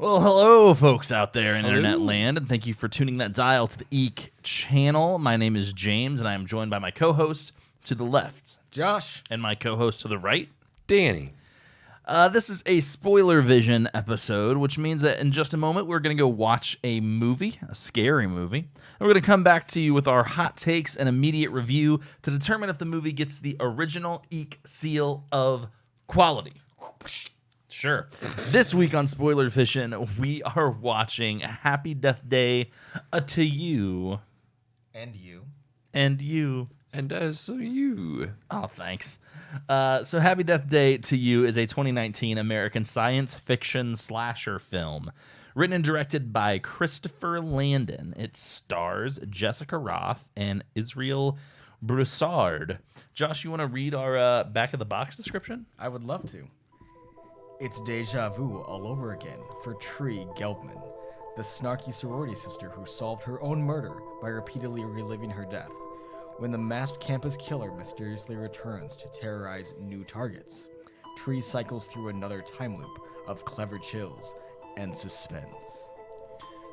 Well, hello, folks out there in Hello. internet land, and thank you for tuning that dial to the Eek channel. My name is James, and I am joined by my co-host to the left, Josh. and my co-host to the right, Danny. This is a SpoilerVision episode, which means that in just a moment we're going to go watch a movie, a scary movie. And we're going to come back to you with our hot takes and immediate review to determine if the movie gets the original Eek Seal of quality. Sure. This week on SpoilerVision, we are watching Happy Death Day to You. And you. And you. And so you. Oh, thanks. So Happy Death Day to You is a 2019 American science fiction slasher film. Written and directed by Christopher Landon. It stars Jessica Roth and Israel Broussard. Josh, you want to read our back of the box description? I would love to. It's deja vu all over again for Tree Gelbman, the snarky sorority sister who solved her own murder by repeatedly reliving her death, when the masked campus killer mysteriously returns to terrorize new targets. Tree cycles through another time loop of clever chills and suspense.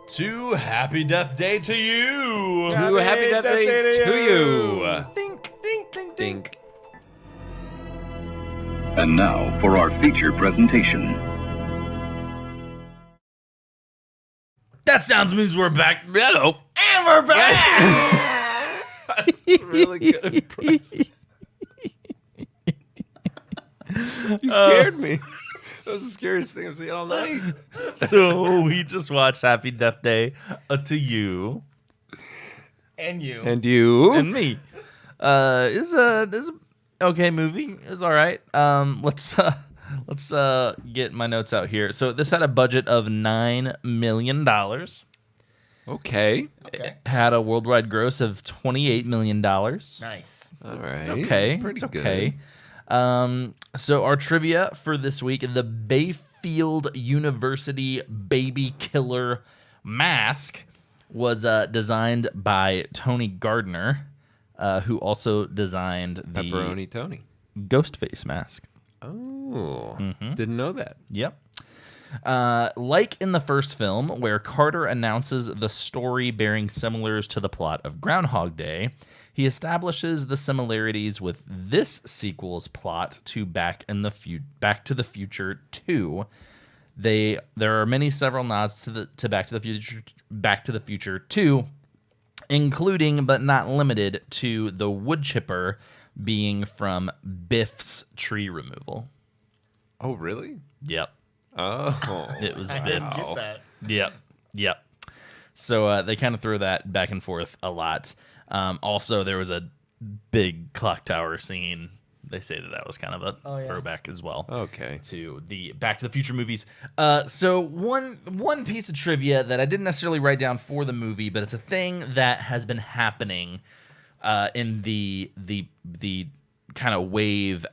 To Happy Death Day to You! To Happy Death Day to you. Dink, dink, dink, Dink. And now for our feature presentation. That sounds means we're back. Hello. And we're back! Really good impression. You scared me. That was the scariest thing I've seen all night. So we just watched Happy Death Day to You. And you. And you. And me. Is a okay movie. It's all right. Let's get my notes out here. So this had a budget of $9 million. Okay. Okay. Had a worldwide gross of $28 million. Nice. All right. It's okay. Pretty It's good. okay. So our trivia for this week: the Bayfield University baby killer mask was designed by Tony Gardner, who also designed the Pepperoni Tony. Ghostface mask. Oh. Didn't know that. Yep. Like in the first film, where Carter announces the story bearing similars to the plot of Groundhog Day, he establishes the similarities with this sequel's plot to Back to the Future 2. There are several nods to Back to the Future 2, including but not limited to the wood chipper being from Biff's tree removal. Oh, really? Yep. Oh. It was I didn't Biff's. get that. Yep. So they kind of throw that back and forth a lot. Also, there was a big clock tower scene. They say that was kind of a throwback as well. Okay. To the Back to the Future movies. So one piece of trivia that I didn't necessarily write down for the movie, but it's a thing that has been happening in the kind of wave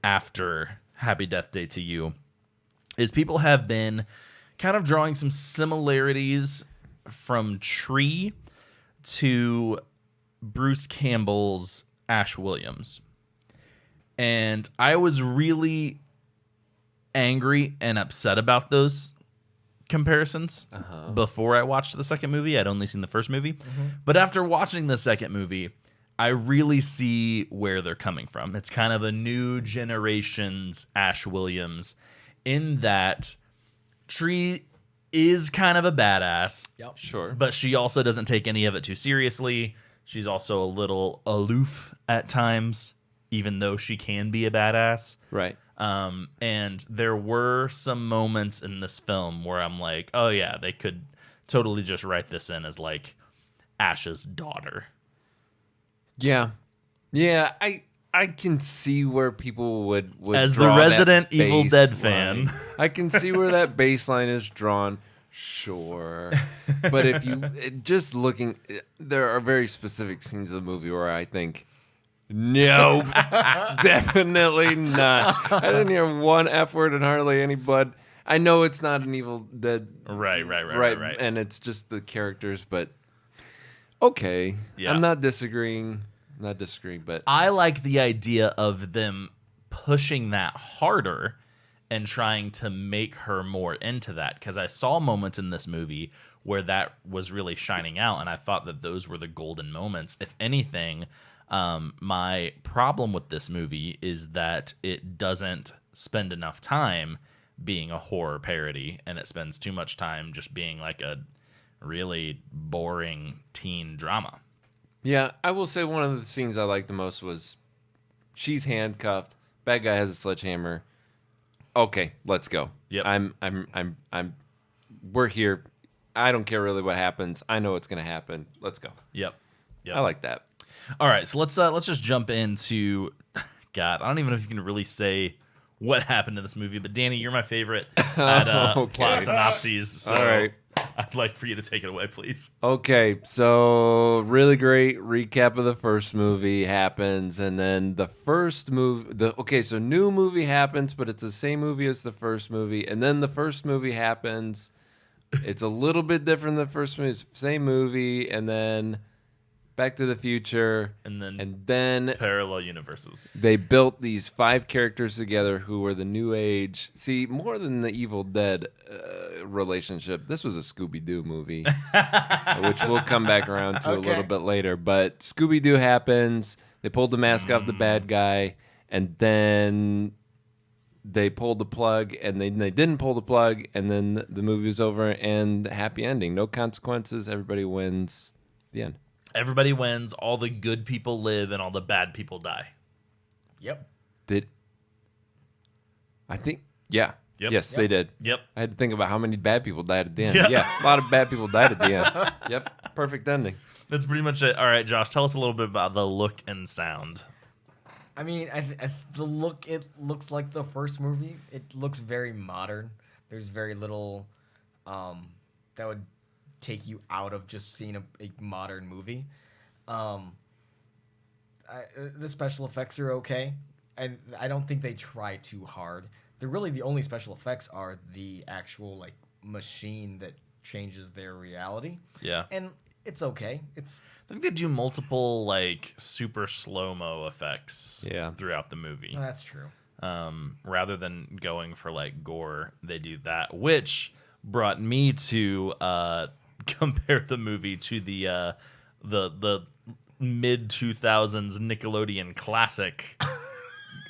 after Happy Death Day to You, is people have been kind of drawing some similarities from Tree to Bruce Campbell's Ash Williams. And I was really angry and upset about those comparisons before I watched the second movie. I'd only seen the first movie. But after watching the second movie, I really see where they're coming from. It's kind of a new generation's Ash Williams, in that Tree is kind of a badass. Yep. Sure. But she also doesn't take any of it too seriously. She's also a little aloof at times, even though she can be a badass. Right. And there were some moments in this film where I'm like, oh yeah, they could totally just write this in as like Ash's daughter. Yeah. Yeah, I can see where people would As the draw that resident Evil Dead baseline. fan. I can see where that baseline is drawn. Sure. But if you just looking, there are very specific scenes of the movie where I think, no, definitely not. I didn't hear one F word and hardly any blood. I know it's not an Evil Dead. Right. And it's just the characters, but okay. Yeah. I'm not disagreeing. But I like the idea of them pushing that harder and trying to make her more into that, because I saw moments in this movie where that was really shining out, and I thought that those were the golden moments. If anything, my problem with this movie is that it doesn't spend enough time being a horror parody, and it spends too much time just being like a really boring teen drama. Yeah, I will say one of the scenes I liked the most was she's handcuffed, bad guy has a sledgehammer. Okay, let's go. Yep. We're here. I don't care really what happens. I know what's gonna happen. Let's go. Yep. I like that. All right, so let's just jump into. God, I don't even know if you can really say what happened in this movie, but Danny, you're my favorite at Okay. plot synopses. So All right. I'd like for you to take it away, please. Okay, so really great recap of the first movie happens, and then the first movie. So new movie happens, but it's the same movie as the first movie, and then the first movie happens. It's a little bit different than the first movie. It's the same movie, and then Back to the Future, And then parallel universes. they built these 5 characters together who were the new age. See, more than the Evil Dead relationship, this was a Scooby-Doo movie, which we'll come back around to a little bit later. But Scooby-Doo happens. They pulled the mask off the bad guy, and then they pulled the plug, and they didn't pull the plug, and then the movie was over, and happy ending. No consequences. Everybody wins. The end. Everybody wins. All the good people live, and all the bad people die. Yep. Yeah. Yep. Yes, they did. Yep. I had to think about how many bad people died at the end. Yeah. Yeah, a lot of bad people died at the end. Yep, perfect ending. That's pretty much it. All right, Josh, tell us a little bit about the look and sound. I mean, it looks like the first movie. It looks very modern. There's very little that would take you out of just seeing a modern movie. The special effects are okay, and I don't think they try too hard. They're really the only special effects are the actual like machine that changes their reality. Yeah. And it's okay. I think they do multiple like super slow-mo effects throughout the movie. Well, that's true. Rather than going for like gore, they do that, which brought me to compare the movie to the mid 2000s Nickelodeon classic.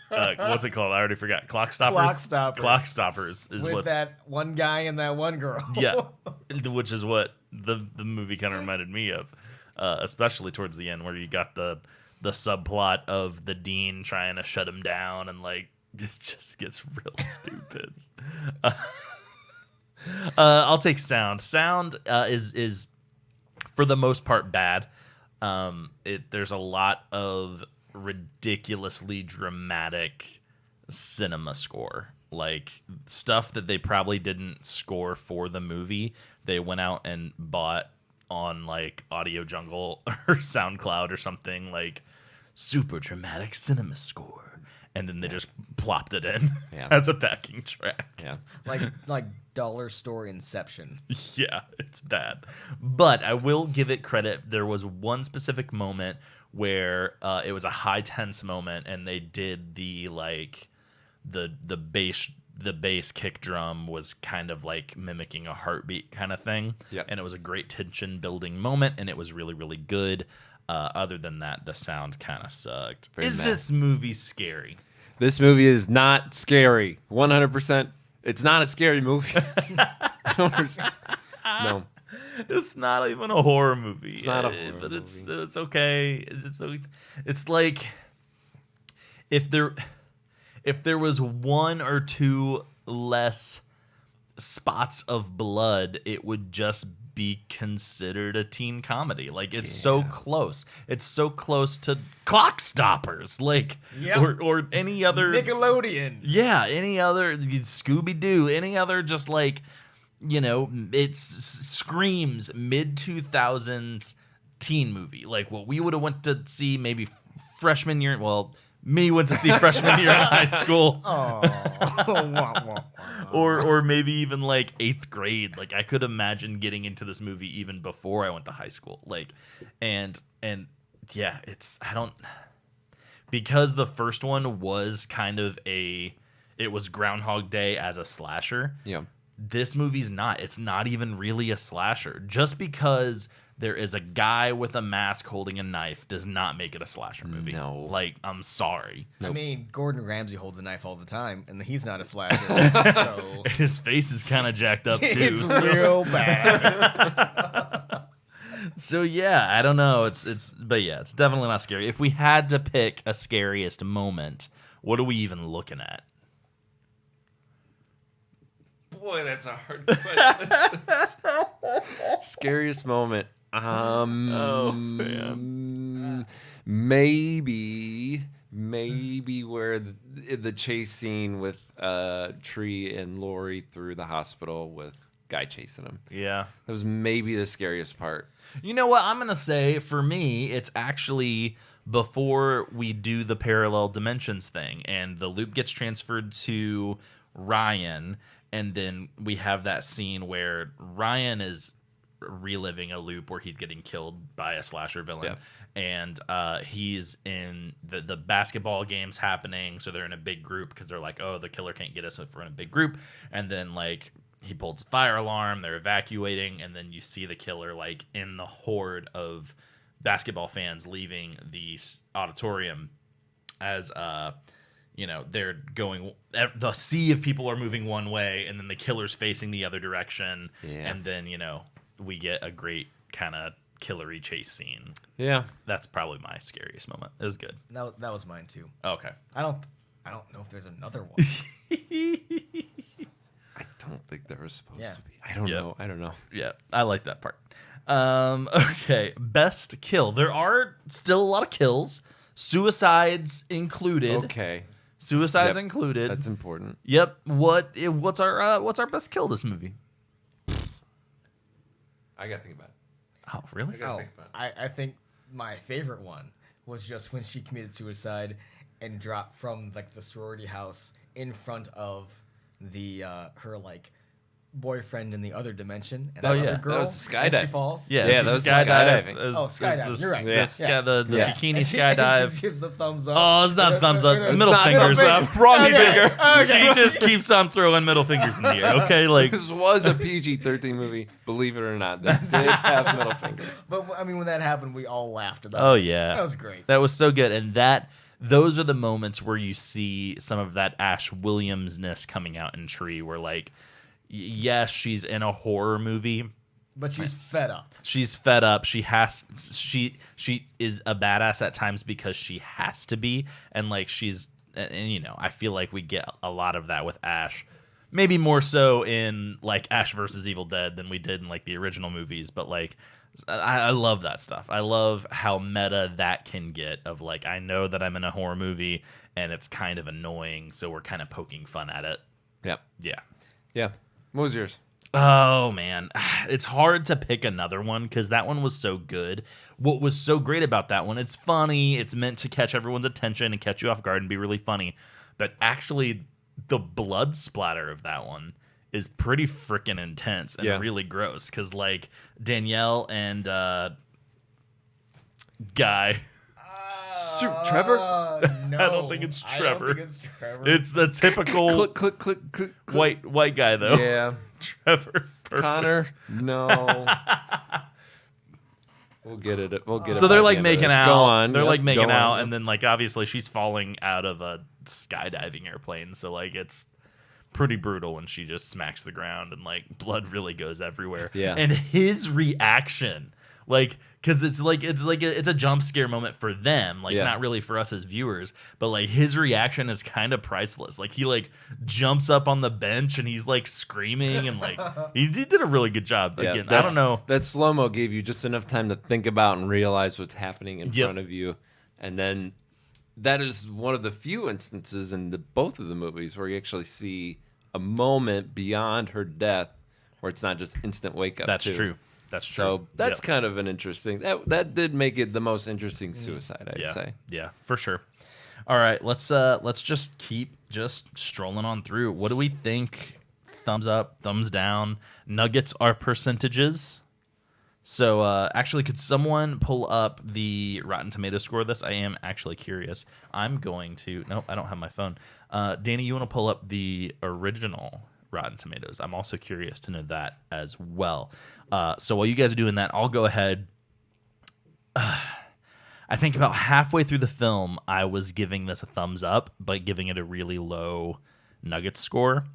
What's it called? I already forgot. Clock Stoppers. Clock Stoppers is with what that one guy and that one girl. Yeah, which is what the movie kind of reminded me of, especially towards the end where you got the subplot of the dean trying to shut him down, and like it just gets real stupid. I'll take sound. Sound is for the most part bad. There's a lot of ridiculously dramatic cinema score, like stuff that they probably didn't score for the movie. They went out and bought on like Audio Jungle or SoundCloud or something, like super dramatic cinema score, and then they just plopped it in as a backing track. Yeah, like dollar store Inception. Yeah, it's bad. But I will give it credit. There was one specific moment where it was a high tense moment, and they did the like the bass kick drum was kind of like mimicking a heartbeat kind of thing. Yeah. And it was a great tension building moment, and it was really, really good. Other than that, the sound kind of sucked. Is this movie scary? This movie is not scary. 100%. It's not a scary movie. No. It's not even a horror movie. It's not a horror but movie. It's okay. It's like if there was one or two less spots of blood, it would just be considered a teen comedy. Like it's so close. It's so close to Clock Stoppers, like or any other Nickelodeon. Yeah, any other Scooby-Doo, any other just like, you know, it's screams mid 2000s teen movie. Like what we would have went to see maybe freshman year. Well, me went to see freshman year in high school. Or maybe even like 8th grade. Like I could imagine getting into this movie even before I went to high school. Like and yeah, because the first one was kind of it was Groundhog Day as a slasher. Yeah. This movie's not. It's not even really a slasher. Just because there is a guy with a mask holding a knife does not make it a slasher movie. No. Like, I'm sorry. I mean, Gordon Ramsay holds a knife all the time, and he's not a slasher. So His face is kind of jacked up, too. it's so- real bad. So yeah, I don't know. But yeah, it's definitely not scary. If we had to pick a scariest moment, what are we even looking at? Boy, that's a hard question. Scariest moment. Oh man. Maybe where the chase scene with Tree and Lori through the hospital with guy chasing him. Yeah. That was maybe the scariest part. You know what? I'm going to say for me, it's actually before we do the parallel dimensions thing and the loop gets transferred to Ryan. And then we have that scene where Ryan is reliving a loop where he's getting killed by a slasher villain. Yeah. And he's in the basketball game's happening. So they're in a big group because they're like, oh, the killer can't get us if we're in a big group. And then like he pulls a fire alarm. They're evacuating. And then you see the killer like in the horde of basketball fans leaving the auditorium as they're going, the sea of people are moving one way and then the killer's facing the other direction. Yeah. And then, we get a great kind of killery chase scene. Yeah. That's probably my scariest moment. It was good. that was mine too. Okay. I don't know if there's another one. I don't think there was supposed Yeah. to be. I don't know. Yeah, I like that part. Okay, best kill. There are still a lot of kills. Suicides included. Okay. Suicides Yep. included. That's important. Yep. What's our best kill this movie? I got to think about it. Oh, really? gotta think about I think my favorite one was just when she committed suicide and dropped from like the sorority house in front of the her like boyfriend in the other dimension. And Oh, that was yeah. a That girl. was the and she skydive. falls. Yeah, Yeah, it's that was the skydive. skydiving. Oh, skydiving. You're right. The Yeah. Yeah. bikini And she skydive. gives the thumbs up. Oh, it's not thumbs up. It's Middle not fingers middle up. finger. Wrong She finger. just- She just keeps on throwing middle fingers in the air. Okay, like This was a PG-13 movie, believe it or not. That did have middle fingers. But I mean, when that happened, we all laughed about oh it. yeah, That was great. That was so good, and those are the moments where you see some of that Ash Williams-ness coming out in Tree, where like, yes, she's in a horror movie. But she's fed up. She's fed up. She is a badass at times because she has to be, and like I feel like we get a lot of that with Ash. Maybe more so in like Ash versus Evil Dead than we did in like the original movies, but like I love that stuff. I love how meta that can get of like, I know that I'm in a horror movie and it's kind of annoying, so we're kind of poking fun at it. Yep. Yeah. Yeah. What was yours? Oh man, it's hard to pick another one because that one was so good. What was so great about that one? It's funny. It's meant to catch everyone's attention and catch you off guard and be really funny. But actually, the blood splatter of that one is pretty freaking intense and Yeah. really gross. Because like Danielle and Guy. Shoot, Trevor? No, I don't think it's I Trevor. don't think it's Trevor. It's the typical Click, click, click, click, click. white guy though. Yeah. Trevor. Perfect. Connor? No. We'll get it. We'll get it. So they're by like the end of making this. out. Go on. They're Yep, like making go out, on. and then like obviously she's falling out of a skydiving airplane. So like it's pretty brutal when she just smacks the ground and like blood really goes everywhere. Yeah. And his reaction, like, because it's a jump scare moment for them, like Yeah. not really for us as viewers, but like his reaction is kind of priceless. Like he like jumps up on the bench and he's like screaming and like he did a really good job. Yeah, Again, I don't know. That slow-mo gave you just enough time to think about and realize what's happening in Yep. front of you. And then that is one of the few instances in both of the movies where you actually see a moment beyond her death where it's not just instant wake up. That's too. true. That's true. So that's Yep. kind of an interesting. That did make it the most interesting suicide, I'd say. Yeah, for sure. All right, let's just keep just strolling on through. What do we think? Thumbs up, thumbs down. Nuggets are percentages. So, actually, could someone pull up the Rotten Tomato score of this? I am actually curious. I'm going to... Nope, I don't have my phone. Danny, you want to pull up the original Rotten Tomatoes? I'm also curious to know that as well. So while you guys are doing that, I'll go ahead. I think about halfway through the film, I was giving this a thumbs up, but giving it a really low Nugget score.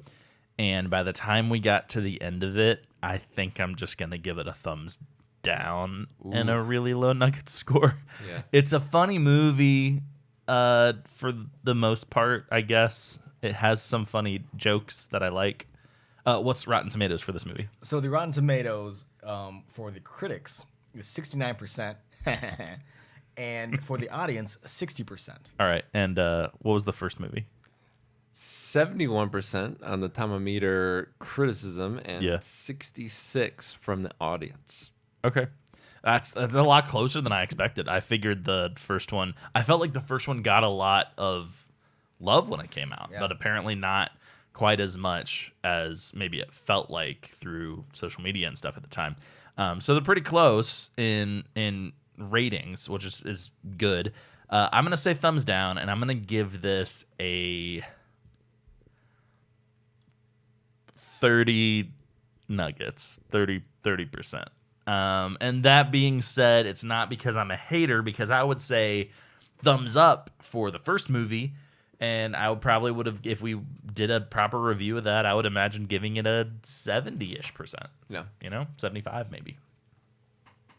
And by the time we got to the end of it, I think I'm just going to give it a thumbs down and a really low Nugget score. Yeah. It's a funny movie for the most part, I guess. It has some funny jokes that I like. What's Rotten Tomatoes for this movie? So the Rotten Tomatoes for the critics is 69%, and for the audience, 60%. All right. And what was the first movie? 71% on the Nuggetometer criticism and Yeah. 66 from the audience. Okay. That's a lot closer than I expected. I figured the first one... I felt like the first one got a lot of love when it came out, Yeah. but apparently not quite as much as maybe it felt like through social media and stuff at the time. So they're pretty close in ratings, which is good. I'm going to say thumbs down, and I'm going to give this a 30 nuggets, 30%. And that being said, it's not because I'm a hater, because I would say thumbs up for the first movie, and I would have, if we did a proper review of that, I would imagine giving it a 70-ish%. No. 75 maybe.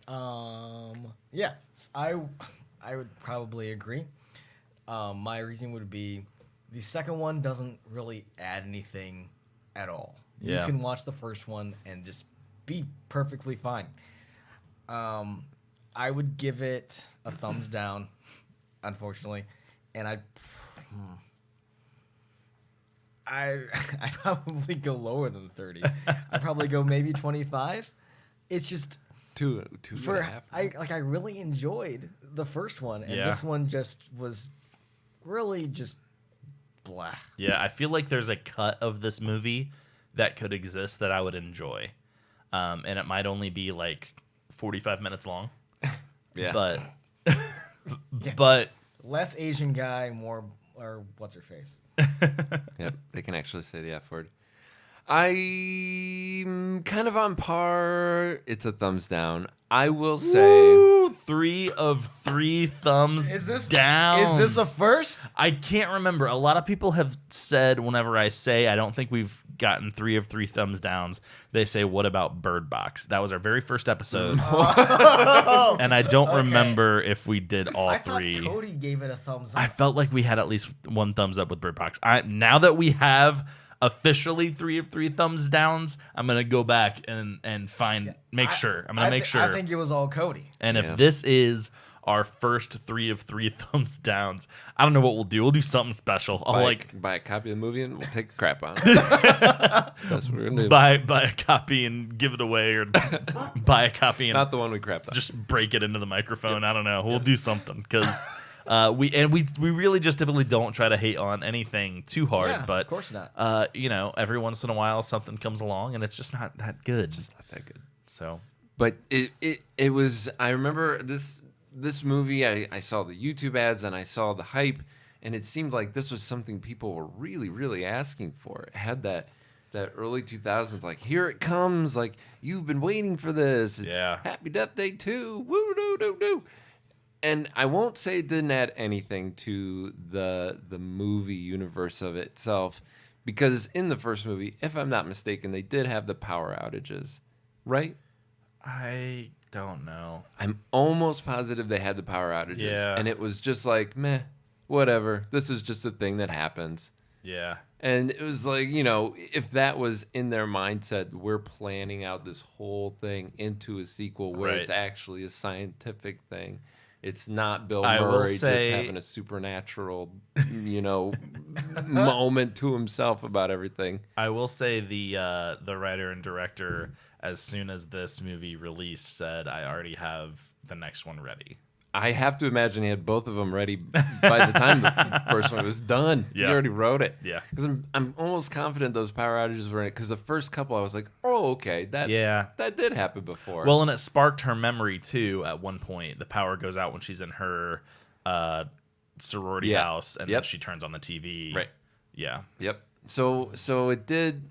Yeah, I would probably agree. My reason would be the second one doesn't really add anything at all. Yeah. You can watch the first one and just be perfectly fine. I would give it a thumbs down, unfortunately, and I'd probably go lower than 30. I'd probably go maybe 25. It's just Two for and a half. I really enjoyed the first one, and Yeah. this one just was really just blah. Yeah, I feel like there's a cut of this movie that could exist that I would enjoy. And it might only be like 45 minutes long. Yeah. But Yeah. but Less Asian guy, more or what's her face. Yep, they can actually say the F word. I'm kind of on par. It's a thumbs down. I will say... Woo, 3 of 3 thumbs down. Is this a first? I can't remember. A lot of people have said whenever I say I don't think we've gotten 3 of 3 thumbs downs, they say, what about Bird Box? That was our very first episode. And I don't remember if we did all I 3. thought Cody gave it a thumbs up. I felt like we had at least 1 thumbs up with Bird Box. Now that we have officially 3 of 3 thumbs downs, I'm gonna go back and make sure. I'm gonna make sure. I think it was all Cody. And Yeah. if this is our first 3 of 3 thumbs downs, I don't know what we'll do. We'll do something special. I'll buy a copy of the movie and we'll take a crap on it. That's what we're gonna do. buy a copy and give it away, or buy a copy and Not the one we crapped on. just break it into the microphone. I don't know. We'll do something, because we really just typically don't try to hate on anything too hard. Yeah, but of course not. every once in a while something comes along and it's just not that good. Just not that good. So But it was. I remember this movie. I saw the YouTube ads and I saw the hype, and it seemed like this was something people were really, really asking for. It had that early 2000s, like, here it comes, like, you've been waiting for this. It's Yeah. Happy Death Day 2. Woo doo doo doo. And I won't say it didn't add anything to the movie universe of itself, because in the first movie, if I'm not mistaken, they did have the power outages, right? I don't know. I'm almost positive they had the power outages. Yeah. And it was just like, meh, whatever. This is just a thing that happens. Yeah. And it was like, if that was in their mindset, we're planning out this whole thing into a sequel where it's Right. actually a scientific thing. It's not Bill I will Murray just say- having a supernatural, moment to himself about everything. I will say the writer and director, as soon as this movie released, said, I already have the next one ready. I have to imagine he had both of them ready by the time the first one was done. Yeah. He already wrote it. Yeah. Because I'm almost confident those power outages were in it. Because the first couple, I was like, oh, okay, that did happen before. Well, and it sparked her memory too. At one point, the power goes out when she's in her sorority house, and then she turns on the TV. Right. Yeah. Yep. So it did.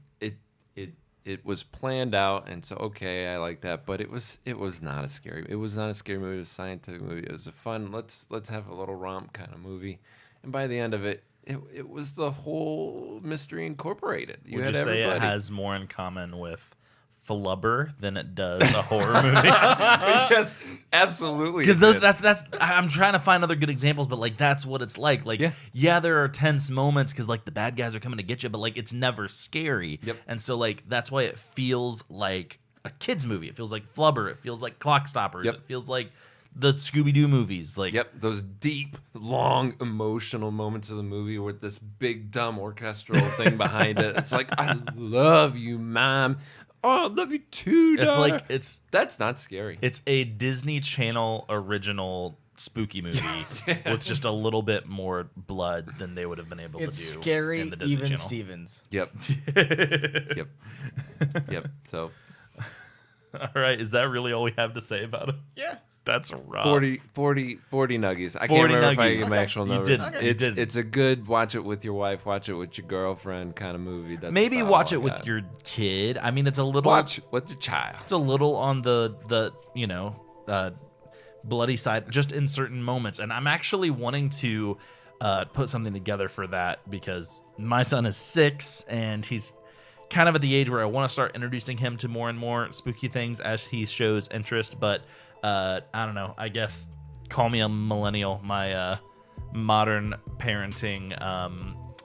It was planned out, and so okay, I like that. But it was not a scary. It was not a scary movie. It was a scientific movie. It was a fun. Let's have a little romp kind of movie. And by the end of it, it was the whole Mystery Incorporated. Would you say it has more in common with Flubber than it does a horror movie? Yes, absolutely. Because that's I'm trying to find other good examples, but like that's what it's like. Like yeah there are tense moments because like the bad guys are coming to get you, but like it's never scary. Yep. And so like that's why it feels like a kids movie. It feels like Flubber. It feels like Clock Stoppers. Yep. It feels like the Scooby-Doo movies. Like those deep, long, emotional moments of the movie with this big dumb orchestral thing behind it. It's like I love you, Mom. Oh, I love you too, daughter. That's not scary. It's a Disney Channel original spooky movie with just a little bit more blood than they would have been able to do. It's scary, in the Disney even Channel. Stevens. Yep. Yep. So, all right, is that really all we have to say about it? Yeah. That's rough. 40 nuggies. I 40 can't remember if I nuggies. get my actual You numbers. didn't. You didn't. It's a good watch it with your wife, watch it with your girlfriend kind of movie. That's Maybe about watch all it I with got. your kid. I mean, it's a little Watch with your child. It's a little on the bloody side, just in certain moments. And I'm actually wanting to put something together for that because my son is 6 and he's kind of at the age where I want to start introducing him to more and more spooky things as he shows interest. But I don't know. I guess call me a millennial. My modern parenting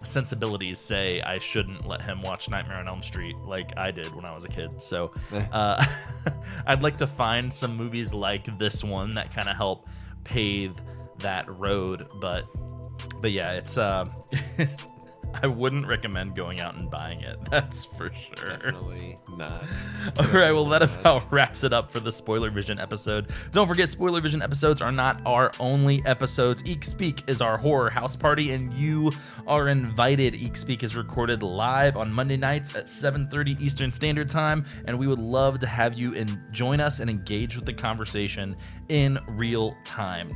sensibilities say I shouldn't let him watch Nightmare on Elm Street like I did when I was a kid. So I'd like to find some movies like this one that kind of help pave that road. But yeah, it's I wouldn't recommend going out and buying it. That's for sure. Definitely not. All right, well, that about wraps it up for the SpoilerVision episode. Don't forget, SpoilerVision episodes are not our only episodes. Eek Speak is our horror house party, and you are invited. Eek Speak is recorded live on Monday nights at 7:30 Eastern Standard Time, and we would love to have you join us and engage with the conversation in real time.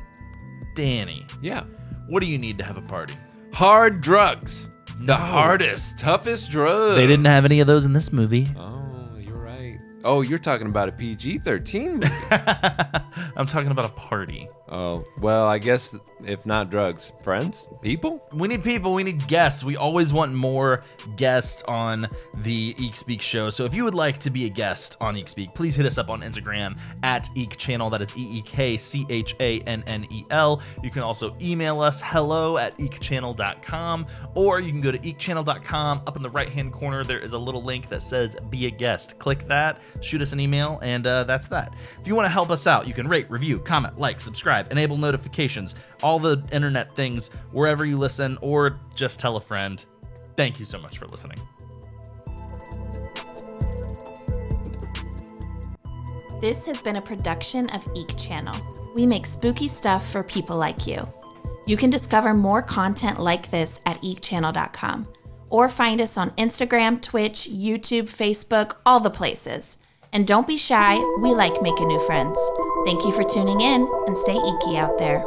Danny. Yeah. What do you need to have a party? Hard drugs. The hardest, toughest drugs. They didn't have any of those in this movie. Oh, you're right. Oh, you're talking about a PG-13 movie. I'm talking about a party. Oh, well, I guess if not drugs, friends? People? We need people. We need guests. We always want more guests on the Eek Speak show. So if you would like to be a guest on Eek Speak, please hit us up on Instagram at Eek Channel. That is EEKCHANNEL. You can also email us hello@eekchannel.com, or you can go to eekchannel.com. Up in the right-hand corner, there is a little link that says Be a Guest. Click that, shoot us an email, and that's that. If you want to help us out, you can rate, review, comment, like, subscribe, enable notifications, all the internet things, wherever you listen, or just tell a friend. Thank you so much for listening. This has been a production of Eek Channel. We make spooky stuff for people like you. You can discover more content like this at eekchannel.com, or find us on Instagram, Twitch, YouTube, Facebook, all the places. And don't be shy, we like making new friends. Thank you for tuning in, and stay eeky out there.